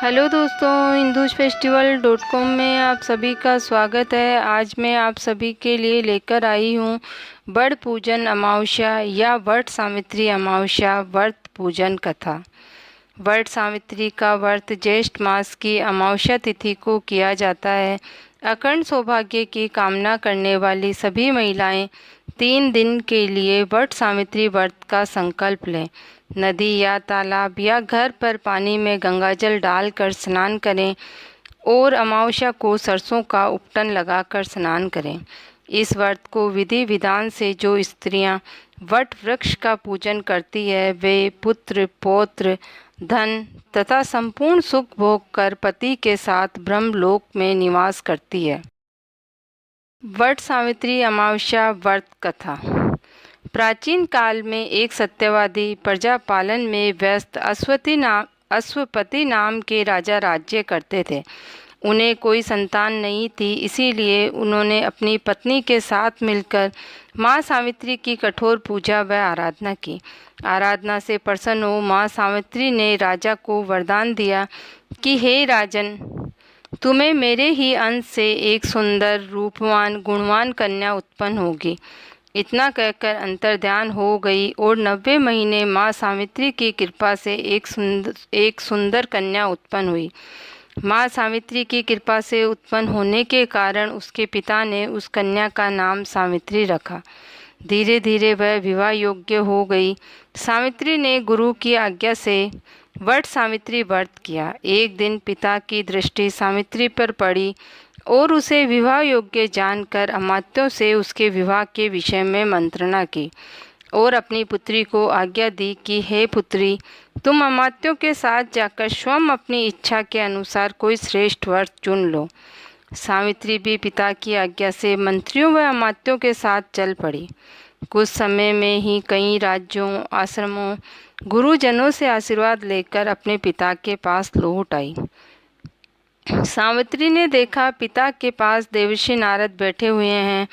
Hello दोस्तों, Hindus फेस्टिवल.com में आप सभी का स्वागत है। आज मैं आप सभी के लिए लेकर आई हूँ वट पूजन अमावस्या या वट सावित्री अमावस्या व्रत पूजन कथा। वट सावित्री का व्रत ज्येष्ठ मास की अमावस्या तिथि को किया जाता है। अखंड सौभाग्य की कामना करने वाली सभी महिलाएं 3 दिन के लिए वट सावित्री व्रत का संकल्प लें। नदी या तालाब या घर पर पानी में गंगाजल डालकर स्नान करें और अमावस्या को सरसों का उपटन लगाकर स्नान करें। इस व्रत को विधि विधान से जो स्त्रियां वट वृक्ष का पूजन करती है वे पुत्र पौत्र धन तथा संपूर्ण सुख भोग कर पति के साथ ब्रह्मलोक में निवास करती है। वट सावित्री अमावस्या व्रत कथा। प्राचीन काल में एक सत्यवादी प्रजा पालन में व्यस्त अश्वपति नाम के राजा राज्य करते थे। उन्हें कोई संतान नहीं थी, इसीलिए उन्होंने अपनी पत्नी के साथ मिलकर माँ सावित्री की कठोर पूजा व आराधना की। आराधना से प्रसन्न हो माँ सावित्री ने राजा को वरदान दिया कि हे राजन, तुम्हें मेरे ही अंश से एक सुंदर रूपवान गुणवान कन्या उत्पन्न होगी। इतना कहकर अंतर्ध्यान हो गई और 90 महीने माँ सावित्री की कृपा से एक सुंदर कन्या उत्पन्न हुई। माँ सावित्री की कृपा से उत्पन्न होने के कारण उसके पिता ने उस कन्या का नाम सावित्री रखा। धीरे धीरे वह विवाह योग्य हो गई। सावित्री ने गुरु की आज्ञा से वट सावित्री व्रत किया। एक दिन पिता की दृष्टि सावित्री पर पड़ी और उसे विवाह योग्य जानकर अमात्यों से उसके विवाह के विषय में मंत्रणा की और अपनी पुत्री को आज्ञा दी कि हे पुत्री, तुम अमात्यों के साथ जाकर स्वयं अपनी इच्छा के अनुसार कोई श्रेष्ठ वर चुन लो। सावित्री भी पिता की आज्ञा से मंत्रियों व अमात्यों के साथ चल पड़ी। कुछ समय में ही कई राज्यों आश्रमों गुरुजनों से आशीर्वाद लेकर अपने पिता के पास लौट आई। सावित्री ने देखा पिता के पास देवर्षि नारद बैठे हुए हैं।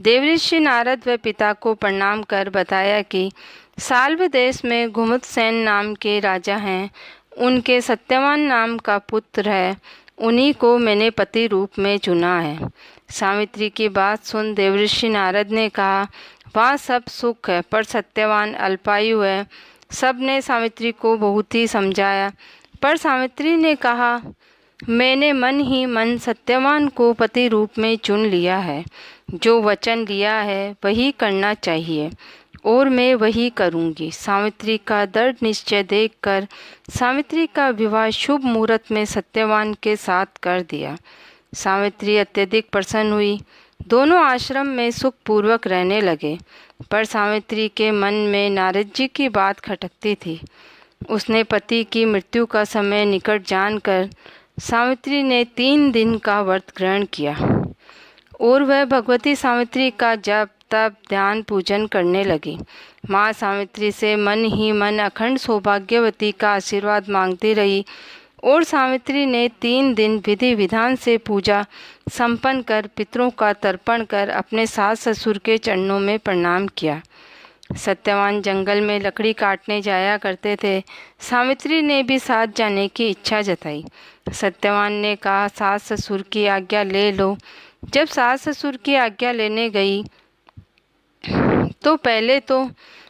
देवर्षि नारद व पिता को प्रणाम कर बताया कि साल्व देश में घुमुतसेन नाम के राजा हैं। उनके सत्यवान नाम का पुत्र है। उन्हीं को मैंने पति रूप में चुना है। सावित्री की बात सुन देवर्षि नारद ने कहा, वहाँ सब सुख है पर सत्यवान अल्पायु है। सबने सावित्री को बहुत ही समझाया पर सावित्री ने कहा, मैंने मन ही मन सत्यवान को पति रूप में चुन लिया है। जो वचन लिया है वही करना चाहिए और मैं वही करूँगी। सावित्री का दृढ़ निश्चय देखकर सावित्री का विवाह शुभ मुहूर्त में सत्यवान के साथ कर दिया। सावित्री अत्यधिक प्रसन्न हुई। दोनों आश्रम में सुखपूर्वक रहने लगे। पर सावित्री के मन में नारद जी की बात खटकती थी। उसने पति की मृत्यु का समय निकट जानकर सावित्री ने 3 दिन का व्रत ग्रहण किया और वह भगवती सावित्री का जप तप ध्यान पूजन करने लगी। माँ सावित्री से मन ही मन अखंड सौभाग्यवती का आशीर्वाद मांगती रही और सावित्री ने 3 दिन विधि विधान से पूजा संपन्न कर पितरों का तर्पण कर अपने सास ससुर के चरणों में प्रणाम किया। सत्यवान जंगल में लकड़ी काटने जाया करते थे। सावित्री ने भी साथ जाने की इच्छा जताई। सत्यवान ने कहा, सास ससुर की आज्ञा ले लो। जब सास ससुर की आज्ञा लेने गई तो पहले तो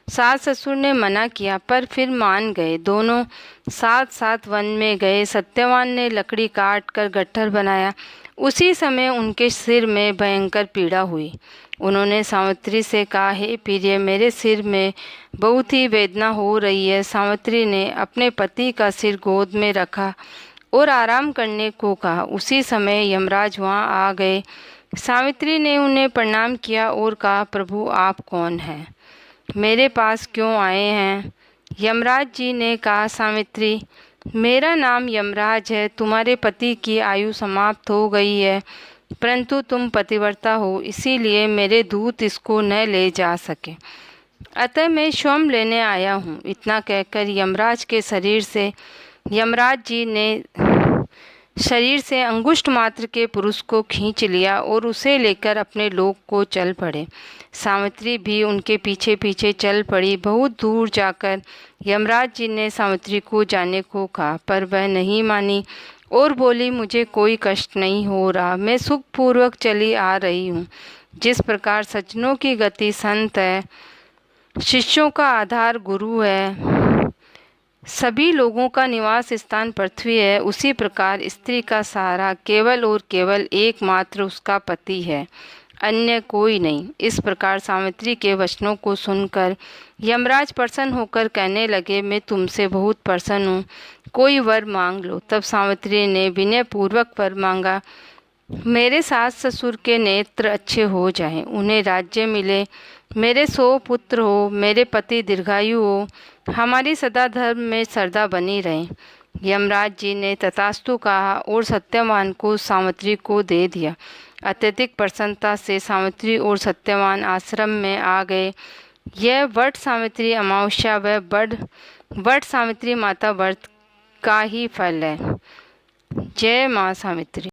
सास ससुर ने मना किया पर फिर मान गए। दोनों साथ साथ वन में गए। सत्यवान ने लकड़ी काट कर गट्ठर बनाया। उसी समय उनके सिर में भयंकर पीड़ा हुई। उन्होंने सावित्री से कहा, हे प्रिय, मेरे सिर में बहुत ही वेदना हो रही है। सावित्री ने अपने पति का सिर गोद में रखा और आराम करने को कहा। उसी समय यमराज वहाँ आ गए। सावित्री ने उन्हें प्रणाम किया और कहा, प्रभु आप कौन हैं? मेरे पास क्यों आए हैं? यमराज जी ने कहा, सावित्री, मेरा नाम यमराज है। तुम्हारे पति की आयु समाप्त हो गई है, परंतु तुम पतिव्रता हो, इसीलिए मेरे दूत इसको न ले जा सके, अतः मैं स्वयं लेने आया हूँ। इतना कहकर यमराज के शरीर से यमराज जी ने शरीर से अंगुष्ठ मात्र के पुरुष को खींच लिया और उसे लेकर अपने लोक को चल पड़े। सावित्री भी उनके पीछे पीछे चल पड़ी। बहुत दूर जाकर यमराज जी ने सावित्री को जाने को कहा, पर वह नहीं मानी और बोली, मुझे कोई कष्ट नहीं हो रहा, मैं सुखपूर्वक चली आ रही हूँ। जिस प्रकार सज्जनों की गति संत है, शिष्यों का आधार गुरु है, सभी लोगों का निवास स्थान पृथ्वी है, उसी प्रकार स्त्री का सहारा केवल और केवल एकमात्र उसका पति है, अन्य कोई नहीं। इस प्रकार सावित्री के वचनों को सुनकर यमराज प्रसन्न होकर कहने लगे, मैं तुमसे बहुत प्रसन्न हूँ, कोई वर मांग लो। तब सावित्री ने विनय पूर्वक वर मांगा, मेरे सास ससुर के नेत्र अच्छे हो जाएं, उन्हें राज्य मिले, मेरे 100 पुत्र हो, मेरे पति दीर्घायु हो, हमारी सदा धर्म में श्रद्धा बनी रहे। यमराज जी ने तथास्तु कहा और सत्यवान को सावित्री को दे दिया। अत्यधिक प्रसन्नता से सावित्री और सत्यवान आश्रम में आ गए। यह वट सावित्री अमावस्या व वट सावित्री माता व्रत का ही फल है। जय माँ सावित्री।